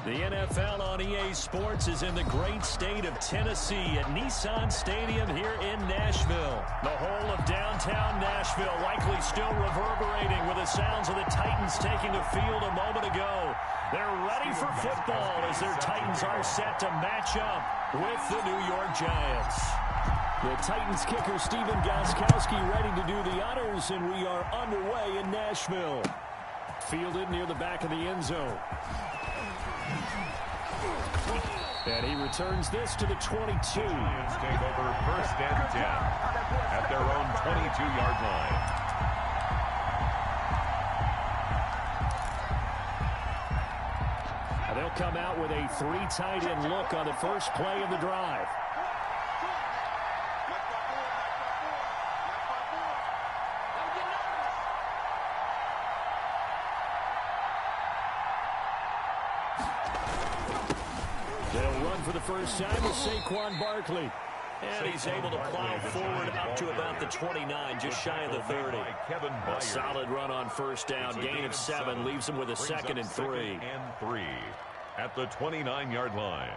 The NFL on EA Sports is in the great state of Tennessee at Nissan Stadium here in Nashville. The whole of downtown Nashville likely still reverberating with the sounds of the Titans taking the field a moment ago. They're ready for football as their Titans are set to match up with the New York Giants. The Titans kicker Stephen Gostkowski ready to do the honors, and we are underway in Nashville. Fielded near the back of the end zone. And he returns this to the 22. Giants take over first and 10 at their own 22-yard line. And they'll come out with a 3 tight end look on the first play of the drive. For the first time is Saquon Barkley. And he's able to plow forward up to about the 29, just shy of the 30. A solid run on first down. Gain of 7 leaves him with a 2nd and 3. At the 29-yard line.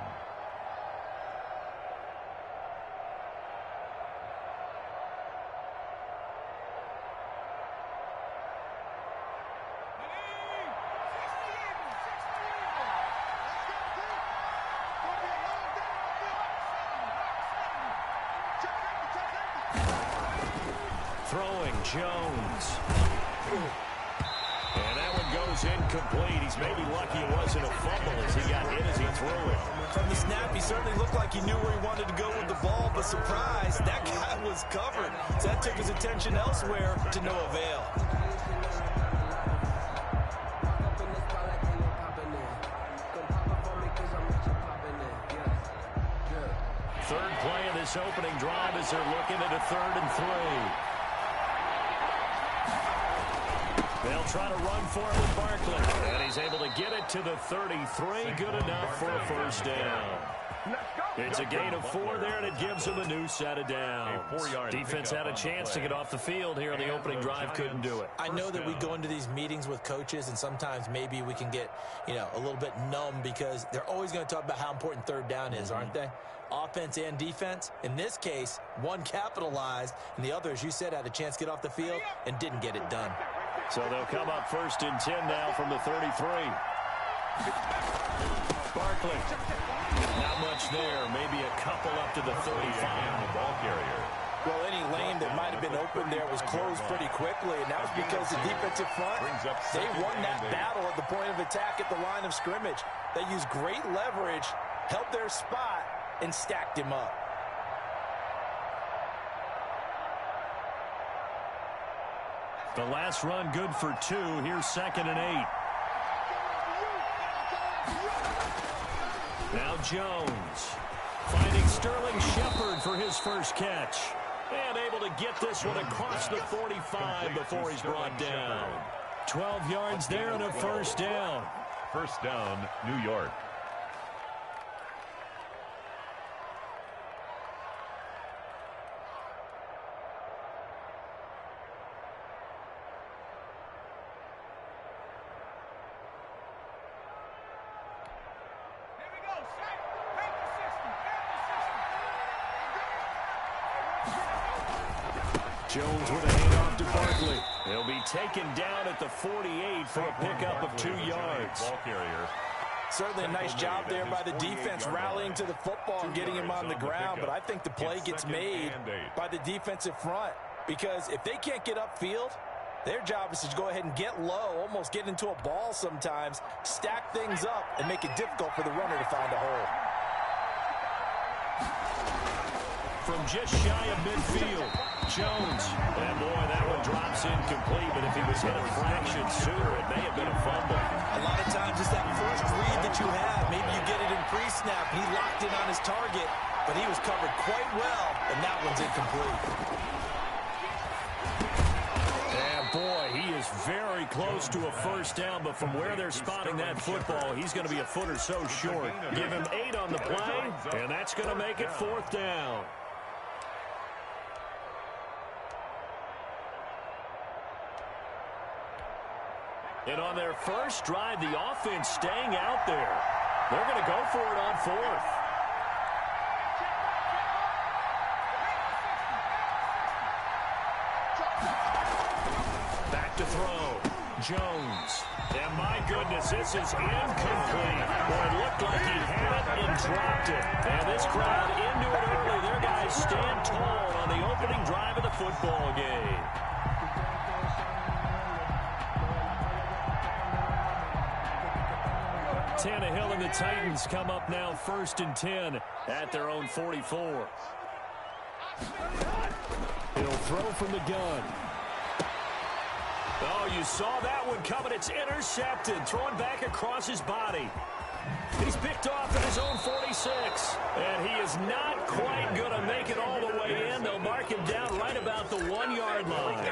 Throwing Jones. And that one goes incomplete. He's maybe lucky it wasn't a fumble as he got hit as he threw it. From the snap, he certainly looked like he knew where he wanted to go with the ball, but surprise, that guy was covered. So that took his attention elsewhere to no avail. Third play of this opening drive as they're looking at a 3rd and 3. They'll try to run for it with Barkley. And he's able to get it to the 33. Good enough for a first down. It's a gain of 4 there, and it gives them a new set of downs. Defense had a chance to get off the field here on the opening drive, couldn't do it. I know that we go into these meetings with coaches, and sometimes maybe we can get, a little bit numb because they're always going to talk about how important 3rd down is, aren't they? Offense and defense. In this case, one capitalized, and the other, as you said, had a chance to get off the field and didn't get it done. So they'll come up 1st and 10 now from the 33. Barkley. Not much there. Maybe a couple up to the 35. Ball carrier. Well, any lane that might have been open there was closed pretty quickly, and that was because the defensive front, they won that battle at the point of attack at the line of scrimmage. They used great leverage, held their spot, and stacked him up. The last run good for 2. Here's 2nd and 8. Now Jones finding Sterling Shepard for his first catch. And able to get this one across the 45 before he's brought down. 12 yards there and a first down. First down, New York. Jones with a handoff to Barkley. He'll be taken down at the 48 for a pickup of 2 yards. Ball carrier. Certainly a nice job there by the defense rallying to the football and getting him on the ground, but I think the play gets made by the defensive front because if they can't get upfield, their job is to go ahead and get low, almost get into a ball sometimes, stack things up, and make it difficult for the runner to find a hole. From just shy of midfield, Jones. And boy, that one drops incomplete, but if he was hit a fraction sooner, it may have been a fumble. A lot of times it's that first read that you have. Maybe you get it in pre-snap. He locked in on his target, but he was covered quite well, and that one's incomplete. And boy, he is very close to a first down, but from where they're spotting that football, he's going to be a foot or so short. Give him 8 on the play, and that's going to make it 4th down. And on their first drive, the offense staying out there. They're going to go for it on fourth. Back to throw. Jones. And my goodness, this is incomplete. Boy, it looked like he had it and dropped it. And this crowd into it early. Their guys stand tall on the opening drive of the football game. Tannehill and the Titans come up now 1st and 10 at their own 44. He'll throw from the gun. Oh, you saw that one coming. It's intercepted. Throwing back across his body. He's picked off at his own 46. And he is not quite going to make it all the way in. They'll mark him down right about the 1-yard line.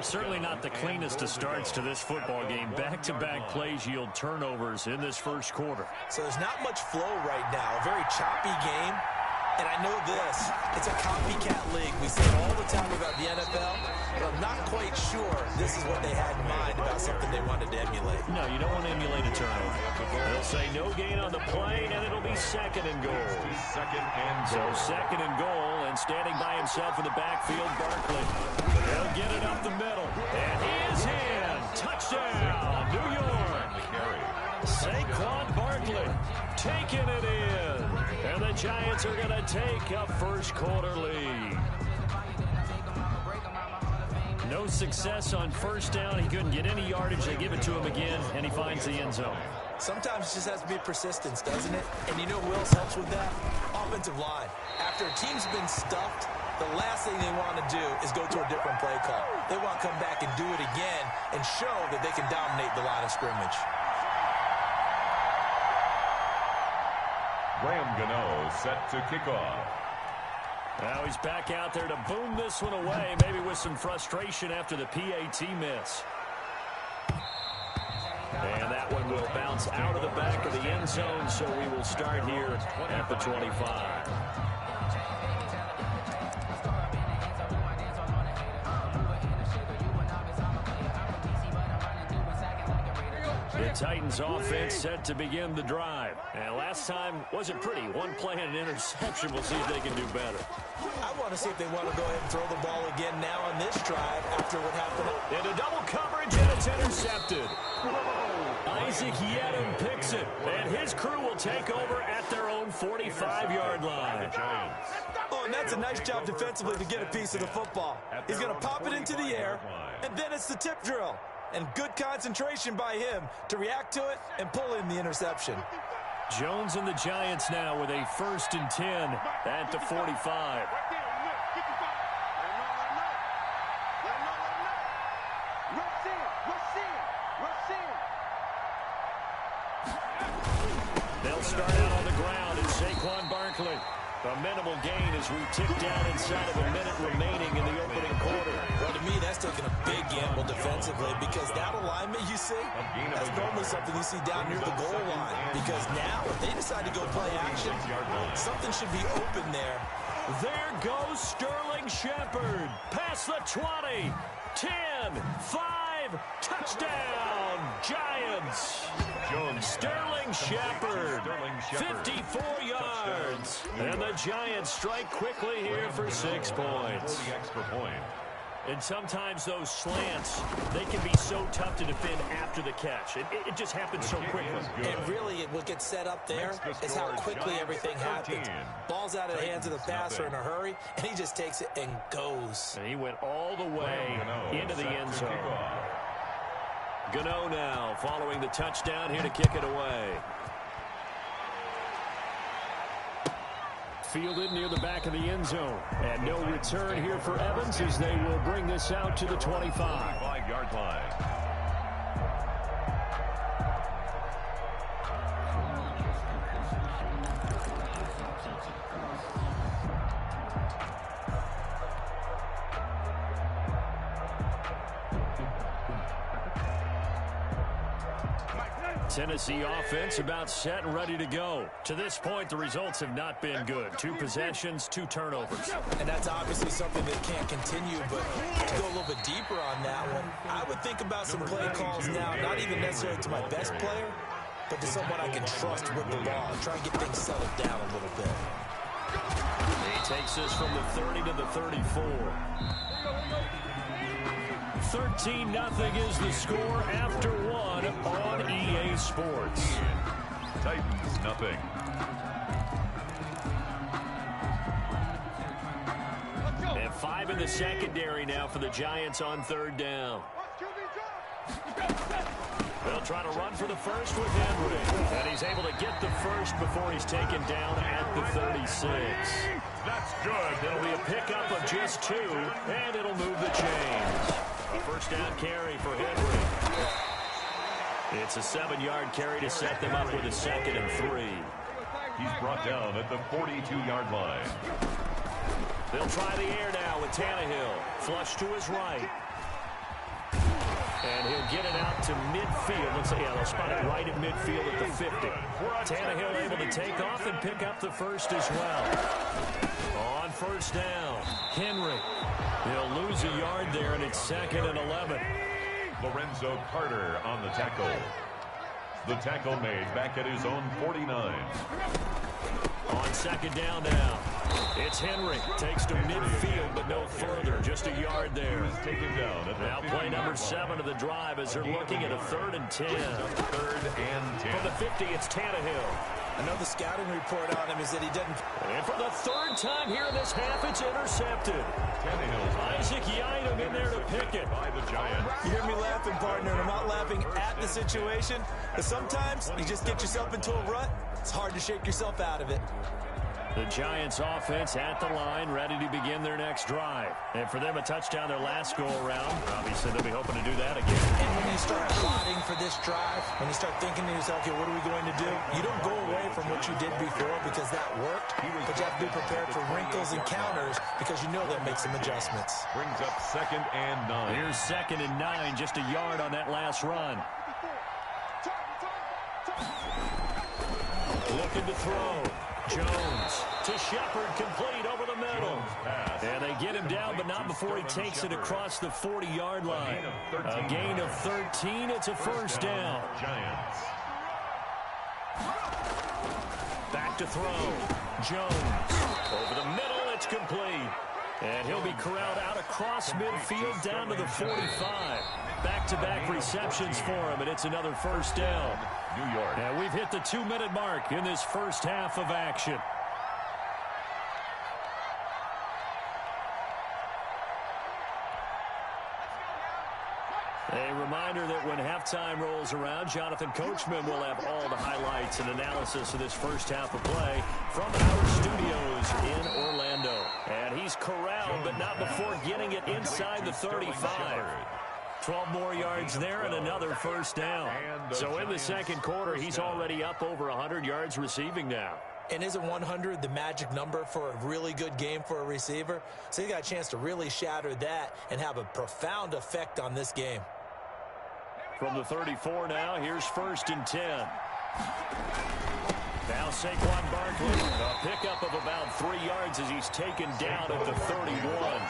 Certainly not the cleanest of starts to this football game. Back-to-back plays yield turnovers in this first quarter. So there's not much flow right now. A very choppy game. And I know this, it's a copycat league. We say it all the time about the NFL, but I'm not quite sure this is what they had in mind about something they wanted to emulate. No, you don't want to emulate a turnover. They'll say no gain on the play, and it'll be 2nd and goal. So 2nd and goal, and standing by himself in the backfield, Barkley. He'll get it up the middle, and he is in. Touchdown, New York. Saquon Barkley taking it in. And the Giants are going to take a first quarter lead. No success on first down. He couldn't get any yardage. They give it to him again, and he finds the end zone. Sometimes it just has to be persistence, doesn't it? And you know who else helps with that? Offensive line. After a team's been stuffed, the last thing they want to do is go to a different play call. They want to come back and do it again and show that they can dominate the line of scrimmage. Graham Gano set to kick off. Now he's back out there to boom this one away, maybe with some frustration after the PAT miss. And that one will bounce out of the back of the end zone, so we will start here at the 25. The Titans offense set to begin the drive. And last time wasn't pretty. One play and an interception. We'll see if they can do better. I want to see if they want to go ahead and throw the ball again now on this drive after what happened. Into double coverage, and it's intercepted. Isaac Yedem picks it, and his crew will take over at their own 45-yard line. Oh, and that's a nice job defensively to get a piece of the football. He's going to pop it into the air, and then it's the tip drill. And good concentration by him to react to it and pull in the interception. Jones and the Giants now with a 1st and 10 at the 45. They'll start out on the ground as Saquon Barkley. A minimal gain as we tick down inside of a minute remaining in the opening quarter. Well, to me, that's taking a big gamble defensively because that alignment you see, that's normally something you see down near the goal line. Because now, if they decide to go play action, something should be open there. There goes Sterling Shepard. Past the 20, 10, 5, touchdown, Giants. Sterling Shepard, 54 yards. And the Giants strike quickly here for 6 points. And sometimes those slants, they can be so tough to defend after the catch. It just happens so quickly. And really, what gets set up there is how quickly everything happens. Ball's out of the hands of the passer in a hurry, and he just takes it and goes. And he went all the way into the end zone. Gano now following the touchdown here to kick it away. Fielded near the back of the end zone. And no return here for Evans as they will bring this out to the 25. 5-yard line. Tennessee offense about set and ready to go. To this point, the results have not been good. 2 possessions, 2 turnovers. And that's obviously something that can't continue, but to go a little bit deeper on that one, I would think about some play calls now, not even necessarily to my best player, but to someone I can trust with the ball. Try and get things settled down a little bit. He takes this from the 30 to the 34. 13-0 is the score after one on EA Sports. Titans, nothing. And 5 in the secondary now for the Giants on third down. They'll try to run for the first with Henry. And he's able to get the first before he's taken down at the 36. That's good. It'll be a pickup of just 2, and it'll move the chains. A first down carry for Henry. It's a 7-yard carry to set them up with a 2nd and 3. He's brought down at the 42-yard line. They'll try the air now with Tannehill. Flush to his right. And he'll get it out to midfield. Let's see, they'll spot it right at midfield at the 50. Tannehill able to take off and pick up the first as well. On first down, Henry. He'll lose a yard there, and it's 2nd and 11. Lorenzo Carter on the tackle. The tackle made back at his own 49. On second down now, it's Henry. Takes to midfield, but no further. Just a yard there. Taken down at now play number 7 of the drive as they're looking at a 3rd and 10. 3rd and 10. From the 50, it's Tannehill. I know the scouting report on him is that he doesn't. And for the 3rd time here in this half, it's intercepted. Isaac Yiadom in there to pick it. By the Giants. You hear me laughing, partner, and I'm not laughing at the situation. But sometimes you just get yourself into a rut. It's hard to shake yourself out of it. The Giants offense at the line, ready to begin their next drive. And for them, a touchdown their last go-around. Obviously, they'll be hoping to do that again. And when you start plotting for this drive, when you start thinking to yourself, okay, what are we going to do? You don't go away from what you did before because that worked. But you have to be prepared for wrinkles and counters because you know they'll make some adjustments. Brings up 2nd and 9. Here's 2nd and 9, just a yard on that last run. Looking to throw. Jones to Shepard, complete over the middle. And they get him down, but not before he takes it across the 40-yard line. A gain of 13. It's a first down. Giants. Back to throw. Jones over the middle. It's complete. And he'll be corralled out across midfield down to the 45. Back-to-back receptions for him, and it's another first down. New York. And we've hit the 2-minute mark in this first half of action. A reminder that when halftime rolls around, Jonathan Coachman will have all the highlights and analysis of this first half of play from our studios in Orlando. And he's corralled, but not before getting it inside the 35. 12 more yards there and another first down. So in the second quarter, he's already up over 100 yards receiving now. And isn't 100 the magic number for a really good game for a receiver? So he got a chance to really shatter that and have a profound effect on this game. From the 34 now, here's 1st and 10. Now Saquon Barkley, a pickup of about 3 yards as he's taken down at the 31.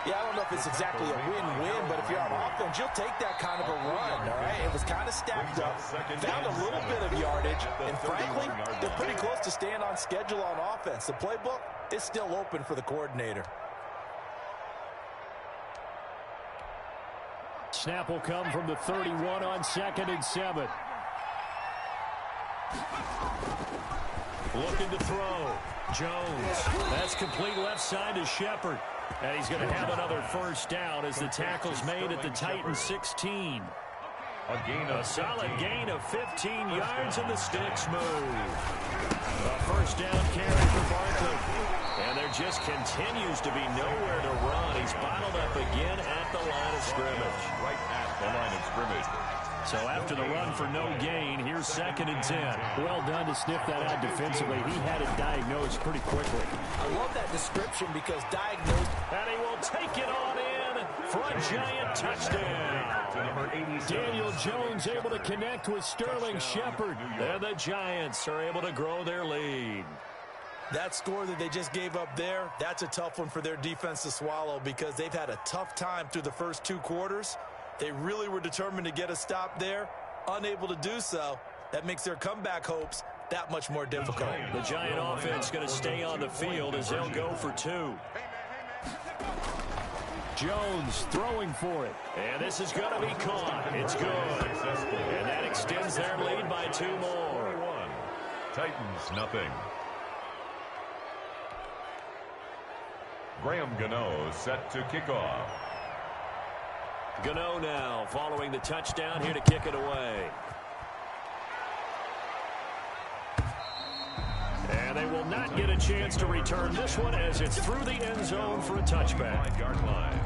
Yeah, I don't know if it's exactly a win-win, but if you're on offense, you'll take that kind of a run, all right? It was kind of stacked up, found a little bit of yardage, and frankly, they're pretty close to staying on schedule on offense. The playbook is still open for the coordinator. Snap will come from the 31 on 2nd and 7. Looking to throw. Jones. That's complete left side to Shepard. And he's going to have another first down as the tackle's made at the Titans 16. A solid gain of 15 yards and the sticks move. A first down carry for Barkley. And there just continues to be nowhere to run. He's bottled up again at the line of scrimmage. Right at the line of scrimmage. So after the run for no gain, here's 2nd and 10. Well done to sniff that out defensively. He had it diagnosed pretty quickly. I love that description because diagnosed. And he will take it on in for a giant touchdown. Daniel Jones able to connect with Sterling Shepard. And the Giants are able to grow their lead. That score that they just gave up there, that's a tough one for their defense to swallow because they've had a tough time through the first 2 quarters. They really were determined to get a stop there, unable to do so. That makes their comeback hopes that much more difficult. The Giant offense going to stay on the field as they'll go for 2. Jones throwing for it. And this is going to be caught. It's good. And that extends their lead by 2 more. Titans, nothing. Graham Gano set to kick off. Gano now following the touchdown here to kick it away. And they will not get a chance to return this one as it's through the end zone for a touchback. 5-yard line.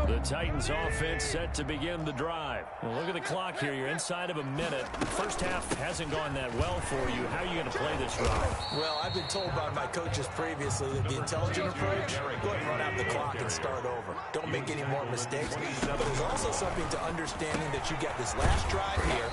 The Titans offense set to begin the drive. Well, look at the clock here. You're inside of a minute. First half hasn't gone that well for you. How are you going to play this drive? Well, I've been told by my coaches previously that the intelligent approach, go ahead and run out the clock and start over. Don't make any more mistakes. But there's also something to understanding that you got this last drive here.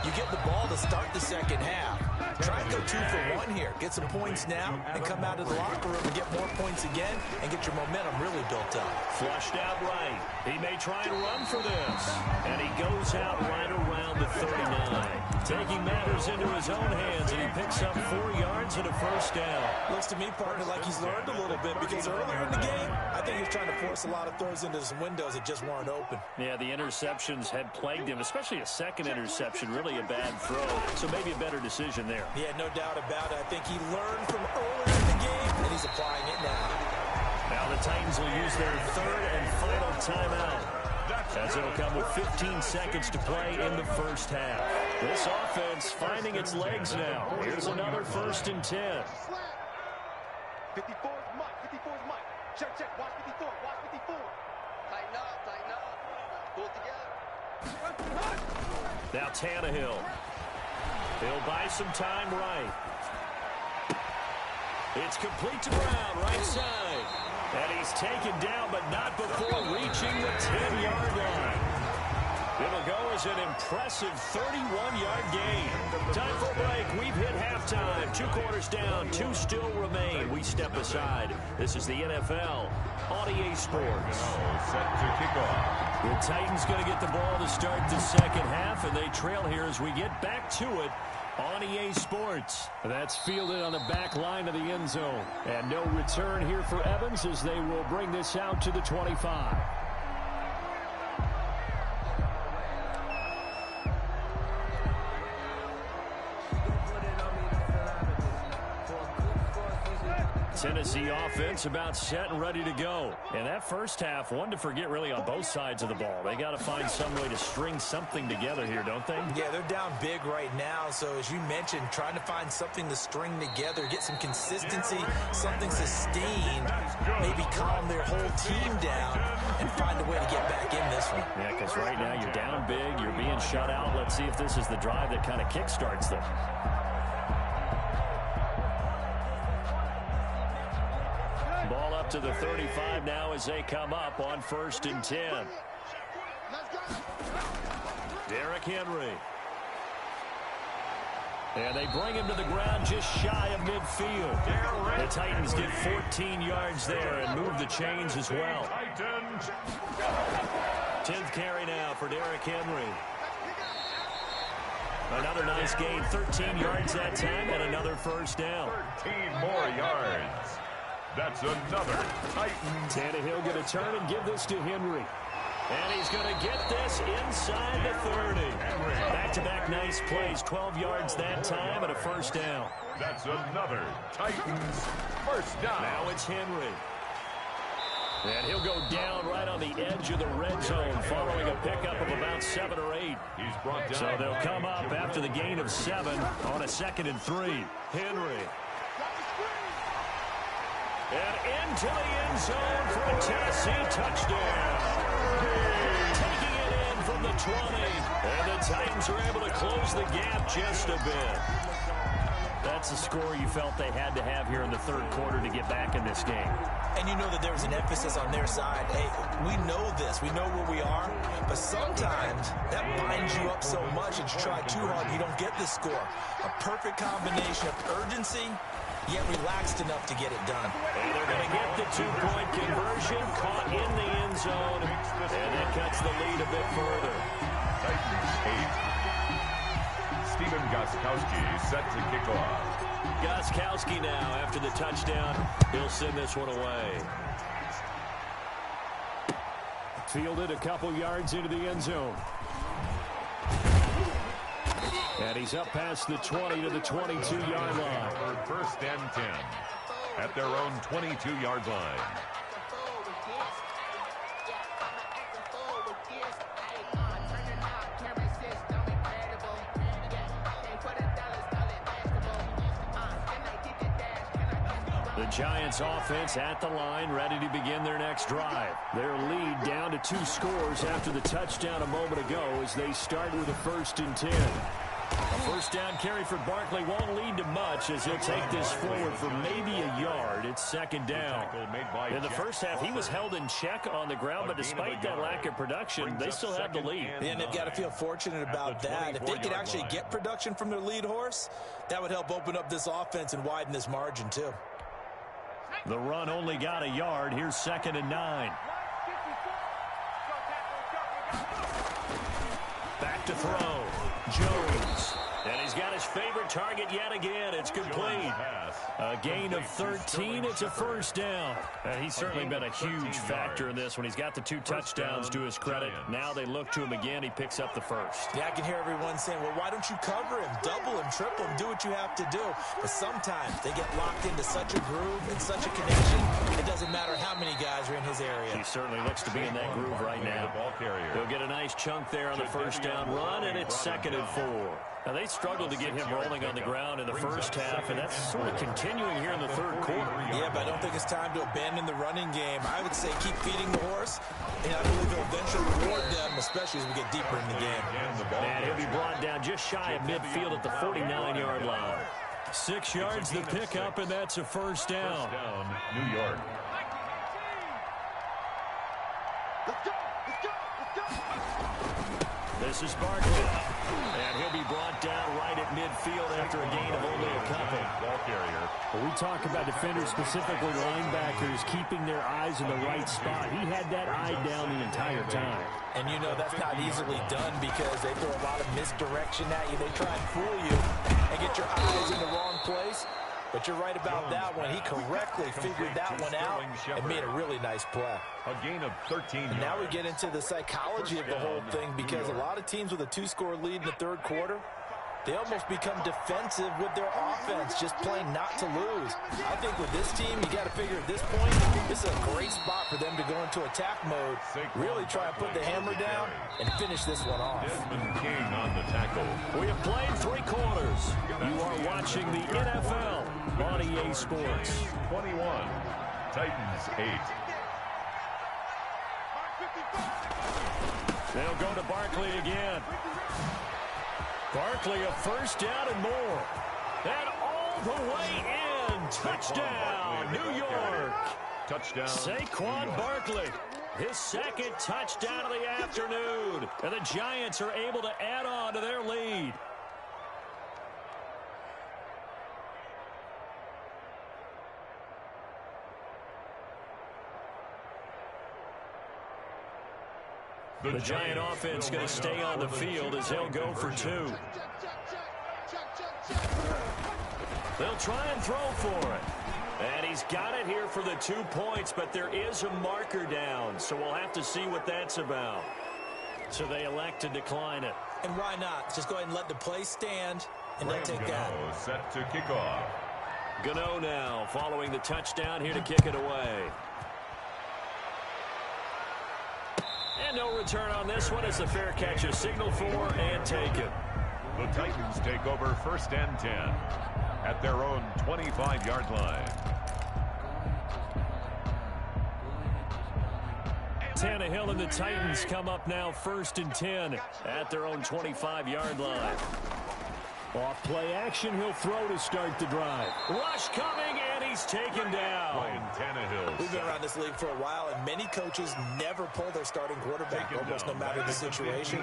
You get the ball to start the second half. Try and go 2 for 1 here. Get some points now and come out of the locker room and get more points again and get your momentum really built up. Flushed out right. He may try and run for this. And he goes out right around the 39. Taking matters into his own hands, and he picks up 4 yards and a first down. Looks to me, partner, like he's learned a little bit because earlier in the game, I think he was trying to force a lot of throws into some windows that just weren't open. Yeah, the interceptions had plagued him, especially a second interception, really a bad throw. So maybe a better decision there. Yeah, no doubt about it. I think he learned from earlier in the game, and he's applying it now. Now the Titans will use their 3rd and final timeout, as it'll come with 15 seconds to play in the first half. This offense finding its legs now. Here's another 1st and 10. 54 is Mike. 54 is Mike. Check. Watch 54. Watch 54. Tighten up. Pull it together. Now Tannehill. He'll buy some time right. It's complete to Brown, right side. And he's taken down, but not before reaching the 10-yard line. It'll go as an impressive 31-yard gain. Time for a break. We've hit halftime. 2 quarters down. 2 still remain. We step aside. This is the NFL on EA Sports. Set to kick off. The Titans going to get the ball to start the second half, and they trail here as we get back to it on EA Sports. That's fielded on the back line of the end zone. And no return here for Evans as they will bring this out to the 25. Tennessee offense about set and ready to go. And that first half, one to forget really on both sides of the ball. They got to find some way to string something together here, don't they? Yeah, they're down big right now. So as you mentioned, trying to find something to string together, get some consistency, something sustained, maybe calm their whole team down and find a way to get back in this one. Yeah, because right now you're down big, you're being shut out. Let's see if this is the drive that kind of kickstarts them. Ball up to the 35 now as they come up on 1st and 10. Derrick Henry. And they bring him to the ground just shy of midfield. The Titans get 14 yards there and move the chains as well. 10th carry now for Derrick Henry. Another nice gain, 13 yards that time, and another first down. 13 more yards. That's another Titan. Tannehill going to turn and give this to Henry. And he's going to get this inside the 30. Back-to-back nice plays, 12 yards that time and a first down. That's another Titans first down. Now it's Henry. And he'll go down right on the edge of the red zone following a pickup of about 7 or 8. He's brought down. So they'll come up after the gain of 7 on a 2nd and 3. Henry. And into the end zone for a Tennessee touchdown. Taking it in from the 20. And the Titans are able to close the gap just a bit. That's the score you felt they had to have here in the 3rd quarter to get back in this game. And you know that there was an emphasis on their side. Hey, we know this. We know where we are. But sometimes that binds you up so much that you try too hard, you don't get the score. A perfect combination of urgency yet relaxed enough to get it done. And they're going to get the two-point conversion, caught in the end zone, and that cuts the lead a bit further. Titans 8. Stephen Gostkowski set to kick off. Gostkowski now, after the touchdown, he'll send this one away. Fielded a couple yards into the end zone. And he's up past the 20 to the 22-yard line. First and 10 at their own 22-yard line. The Giants offense at the line, ready to begin their next drive. Their lead down to 2 scores after the touchdown a moment ago as they start with a 1st and 10. A first down carry for Barkley won't lead to much as he'll take this forward for maybe a yard. It's 2nd down. In the first half, he was held in check on the ground, but despite that lack of production, they still have the lead. And they've got to feel fortunate about that. If they could actually get production from their lead horse, that would help open up this offense and widen this margin too. The run only got a yard. Here's 2nd and 9. Back to throw. Jones. And he's got his favorite target yet again. It's complete. A gain of 13. It's a first down. And he's certainly been a huge factor in this when he's got the 2 touchdowns to his credit. Now they look to him again. He picks up the first. Yeah, I can hear everyone saying, well, why don't you cover him, double him, triple him, do what you have to do. But sometimes they get locked into such a groove and such a connection, it doesn't matter how many guys are in his area. He certainly looks to be in that groove right now. He'll get a nice chunk there on the first down run, and it's 2nd and 4. Now, they struggled to get him rolling on the ground in the first half, and that's sort of continuing here in the 3rd quarter. Yeah, but I don't think it's time to abandon the running game. I would say keep feeding the horse, and I believe he'll eventually reward them, especially as we get deeper in the game. And he'll be brought down just shy of midfield at the 49-yard line. 6 yards the pickup, and that's a first down. New York. Let's go! Let's go! Let's go! This is Barkley. And he'll be brought down right at midfield after a gain of only a couple. When we talk about defenders, specifically linebackers, keeping their eyes in the right spot, he had that eye down the entire time. And you know that's not easily done because they throw a lot of misdirection at you. They try and fool you and get your eyes in the wrong place. But you're right about that one. He correctly figured that one out and made a really nice play. A gain of 13 yards. Now we get into the psychology of the whole thing because a lot of teams with a 2-score lead in the 3rd quarter, they almost become defensive with their offense, just playing not to lose. I think with this team, you got to figure at this point, this is a great spot for them to go into attack mode, really try and put the hammer down and finish this one off. Desmond King on the tackle. We have played 3 quarters. You are watching the NFL on EA Sports. 21. Titans 8. They'll go to Barkley again. Barkley a first down and more. And all the way in. Touchdown, New York. Touchdown. Saquon Barkley. His 2nd touchdown of the afternoon. And the Giants are able to add on to their lead. The Giant offense going to stay on the field as they'll go for 2. They'll try and throw for it. And he's got it here for the 2 points, but there is a marker down, so we'll have to see what that's about. So they elect to decline it. And why not? Just go ahead and let the play stand, and they'll take that. Set to kick off. Gano now following the touchdown here to kick it away. And no return on this one as the fair catch is signaled for and taken. The Titans take over 1st and 10 at their own 25-yard line. Tannehill and the Titans come up now 1st and 10 at their own 25-yard line. Off play action, he'll throw to start the drive. Rush coming, and he he's taken down. We've been around this league for a while, and many coaches never pull their starting quarterback, almost no matter the situation.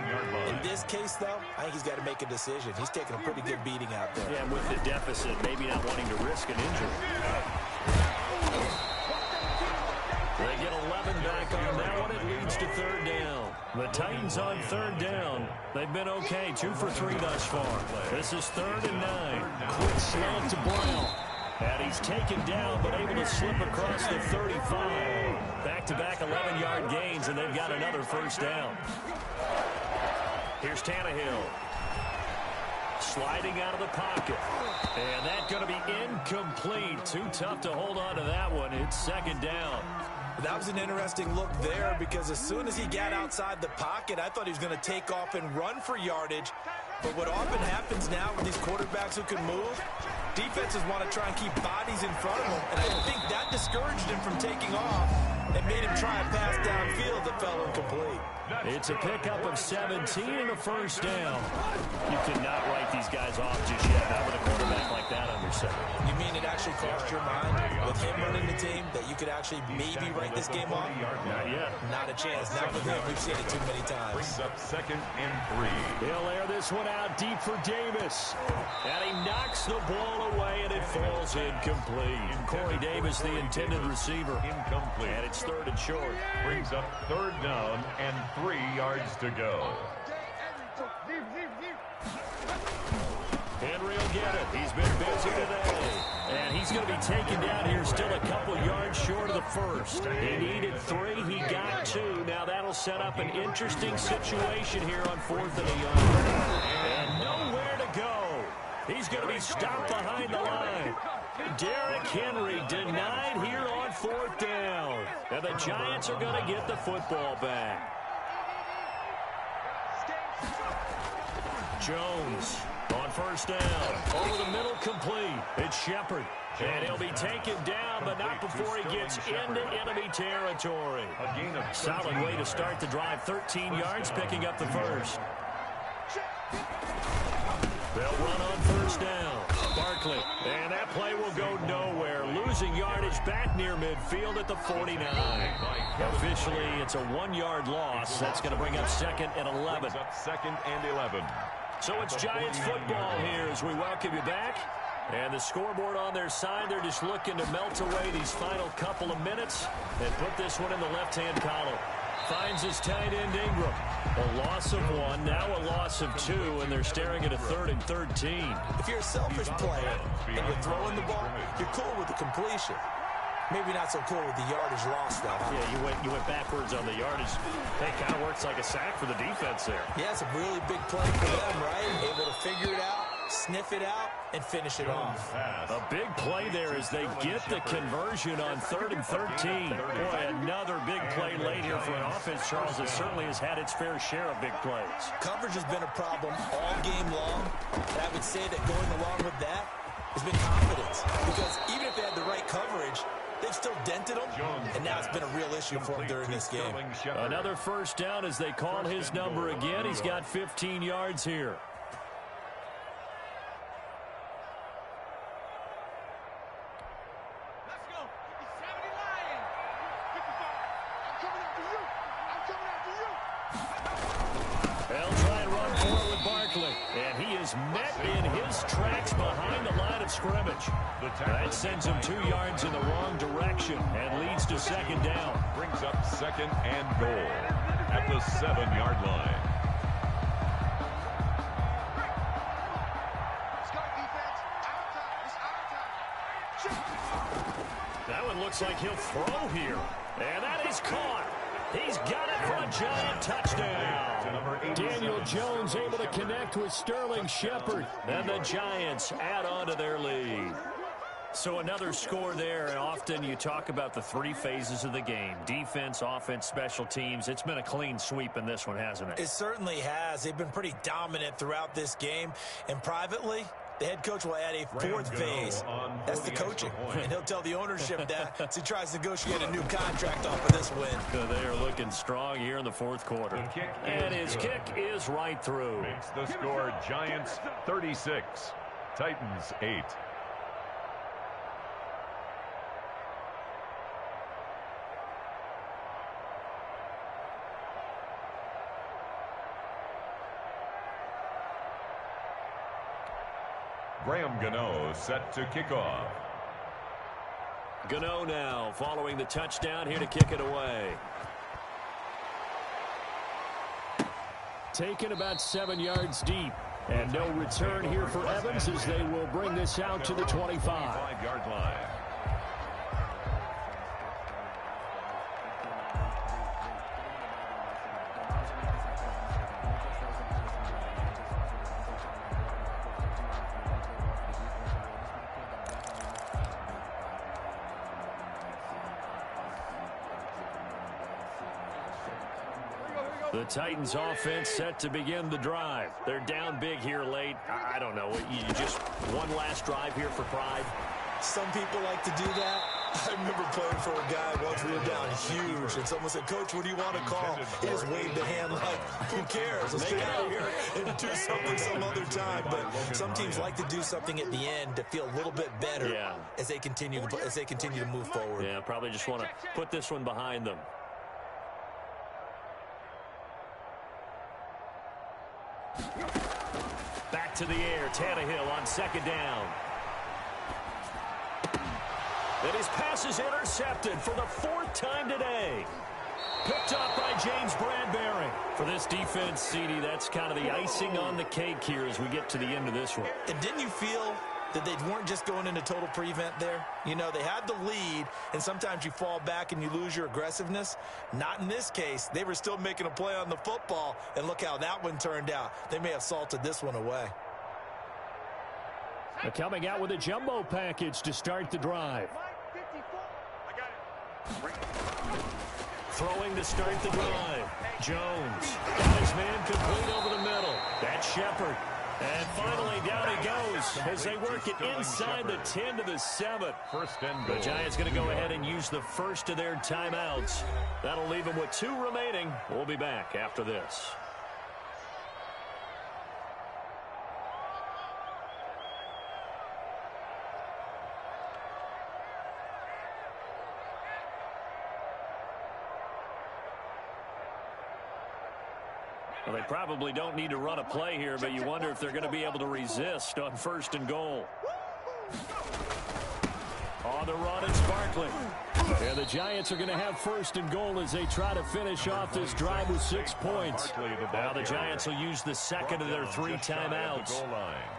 In this case, though, I think he's got to make a decision. He's taking a pretty good beating out there. Yeah, and with the deficit, maybe not wanting to risk an injury. They get 11 back on that one. It leads to third down. The Titans on third down. They've been okay, 2 for 3 thus far. This is 3rd and 9. Quick slant to Brown. And he's taken down, but able to slip across the 35. Back-to-back 11-yard gains, and they've got another first down. Here's Tannehill. Sliding out of the pocket. And that's going to be incomplete. Too tough to hold on to that one. It's 2nd down. That was an interesting look there, because as soon as he got outside the pocket, I thought he was going to take off and run for yardage. But what often happens now with these quarterbacks who can move, defenses want to try and keep bodies in front of them. And I think that discouraged him from taking off and made him try a pass downfield that fell incomplete. It's a pickup of 17 and a first down. You cannot write these guys off just yet, not with a quarterback like that under center. You mean it actually crossed your mind with him running the team that you could actually maybe write this game off? Not yet. Not a chance. Not with him. We've seen it too many times. Brings up 2nd and 3. He'll air this one out deep for Davis. And he knocks the ball away, and it falls incomplete. Corey Davis, the intended receiver. Incomplete. And it's 3rd and short. Brings up 3rd down and 3 yards to go. Henry will get it. He's been busy today. And he's going to be taken down here, still a couple yards short of the first. He needed 3. He got 2. Now that'll set up an interesting situation here on 4th and a yard. And nowhere to go. He's going to be stopped behind the line. Derrick Henry denied here on 4th down. And the Giants are going to get the football back. Jones on first down. Over the middle, complete. It's Shepard. And he'll be taken down, but not before he gets into enemy territory. Solid way to start the drive. 13 yards, picking up the first. They'll run on first down. Barkley. And that play will go nowhere. Losing yardage back near midfield at the 49. Officially, it's a 1-yard loss. That's going to bring up 2nd and 11. Brings up 2nd and 11. So it's Giants football here as we welcome you back. And the scoreboard on their side, they're just looking to melt away these final couple of minutes and put this one in the left-hand column. Finds his tight end Ingram. A loss of 1, now a loss of 2, and they're staring at a 3rd and 13. If you're a selfish player and you're throwing the ball, you're cool with the completion. Maybe not so cool with the yardage loss, though. Huh? Yeah, you went backwards on the yardage. That kind of works like a sack for the defense there. Yeah, it's a really big play for them, right? Able to figure it out, sniff it out, and finish it off. A big play there as they get the conversion on 3rd and 13. Boy, another big play late here for an offense, Charles, that certainly has had its fair share of big plays. Coverage has been a problem all game long, and I would say that going along with that has been confidence. Because even if they had the right coverage, they've still dented them, and now it's been a real issue for them during this game. Another first down as they call his number again. He's got 15 yards here. Met in his tracks behind the line of scrimmage. That sends him 2 yards in the wrong direction and leads to 2nd down. Brings up 2nd and goal at the 7-yard line. That one looks like he'll throw here. And that is caught. He's got it for a Giant touchdown. Daniel Jones able to connect with Sterling Shepard. And the Giants add on to their lead. So another score there, and often you talk about the 3 phases of the game. Defense, offense, special teams. It's been a clean sweep in this one, hasn't it? It certainly has. They've been pretty dominant throughout this game. And privately, the head coach will add a 4th phase. That's the coaching. And he'll tell the ownership that as he tries to negotiate a new contract off of this win. They are looking strong here in the 4th quarter. And his kick is right through. Makes the score Giants 36, Titans 8. Graham Gano set to kick off. Gano now following the touchdown here to kick it away. Taken about 7 yards deep. And no return here for Evans as they will bring this out to the 25-yard line. The Titans offense set to begin the drive. They're down big here late. I don't know. You just one last drive here for pride. Some people like to do that. I remember playing for a guy once we were down huge, and someone said, "Coach, what do you want to call?" He just waved a hand like, "Who cares? Let's get out of here and do something some other time." But some teams like to do something at the end to feel a little bit better as they continue to move forward. Yeah, probably just want to put this one behind them. Back to the air, Tannehill on second down. And his pass is intercepted for the 4th time today. Picked up by James Bradbury. For this defense, CD, that's kind of the icing on the cake here as we get to the end of this one. And didn't you feel that they weren't just going into total prevent there? You know, they had the lead, and sometimes you fall back and you lose your aggressiveness. Not in this case. They were still making a play on the football, and look how that one turned out. They may have salted this one away. They're coming out with a jumbo package to start the drive. Throwing to start the drive. Jones got his man complete over the middle. That's Shepard. And finally, down he goes as they work it inside the 10 to the 7. The Giants going to go ahead and use the first of their timeouts. That'll leave them with 2 remaining. We'll be back after this. Well, they probably don't need to run a play here, but you wonder if they're going to be able to resist on 1st and goal. On the run, it's Barkley. And the Giants are going to have 1st and goal as they try to finish off this drive with 6 points. Now the Giants will use the second of their 3 timeouts.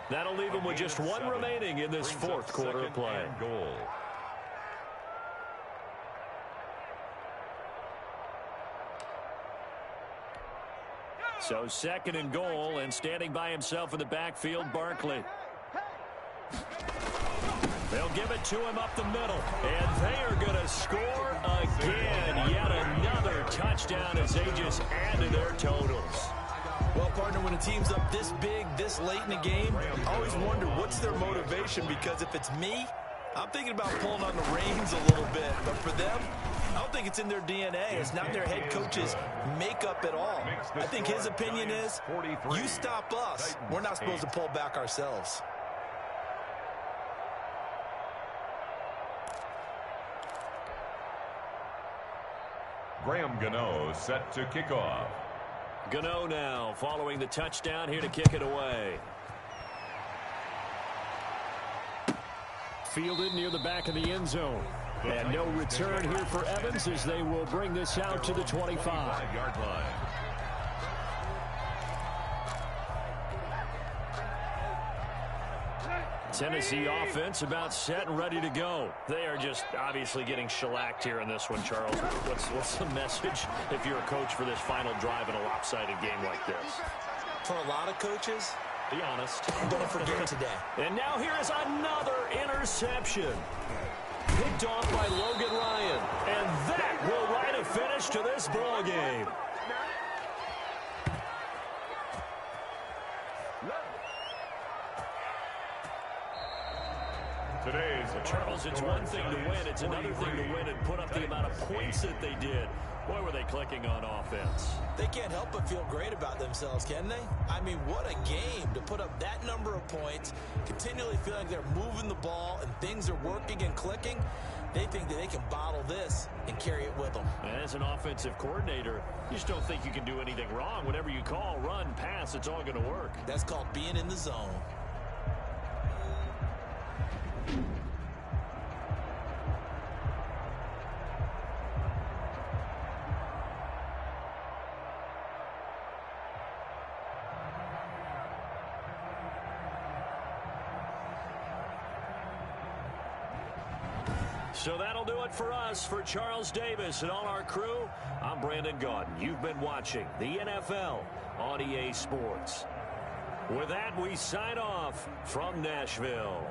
That'll leave them with just 1 remaining in this 4th quarter of play. So 2nd and goal, and standing by himself in the backfield, Barkley. They'll give it to him up the middle, and they are going to score again. Yet another touchdown as they just add to their totals. Well, partner, when a team's up this big, this late in the game, I always wonder what's their motivation, because if it's me, I'm thinking about pulling on the reins a little bit. But for them, I don't think it's in their DNA. It's not their head coach's makeup at all. I think his opinion is, you stop us, we're not supposed to pull back ourselves. Graham Gano set to kick off. Gano now following the touchdown here to kick it away. Fielded near the back of the end zone. And no return here for Evans as they will bring this out to the 25-yard line. Tennessee offense about set and ready to go. They are just obviously getting shellacked here in this one, Charles. What's the message if you're a coach for this final drive in a lopsided game like this? For a lot of coaches, be honest, I'm going to forget today. And now here is another interception. Picked off by Logan Ryan. And that will write a finish to this ball game. Charles, it's one thing to win. It's another thing to win and put up the amount of points that they did. Boy, were they clicking on offense. They can't help but feel great about themselves, can they? I mean, what a game to put up that number of points, continually feeling they're moving the ball and things are working and clicking. They think that they can bottle this and carry it with them. And as an offensive coordinator, you just don't think you can do anything wrong. Whatever you call, run, pass, it's all going to work. That's called being in the zone. So that'll do it for us. For Charles Davis and all our crew, I'm Brandon Gaudin. You've been watching the NFL on EA Sports. With that, we sign off from Nashville.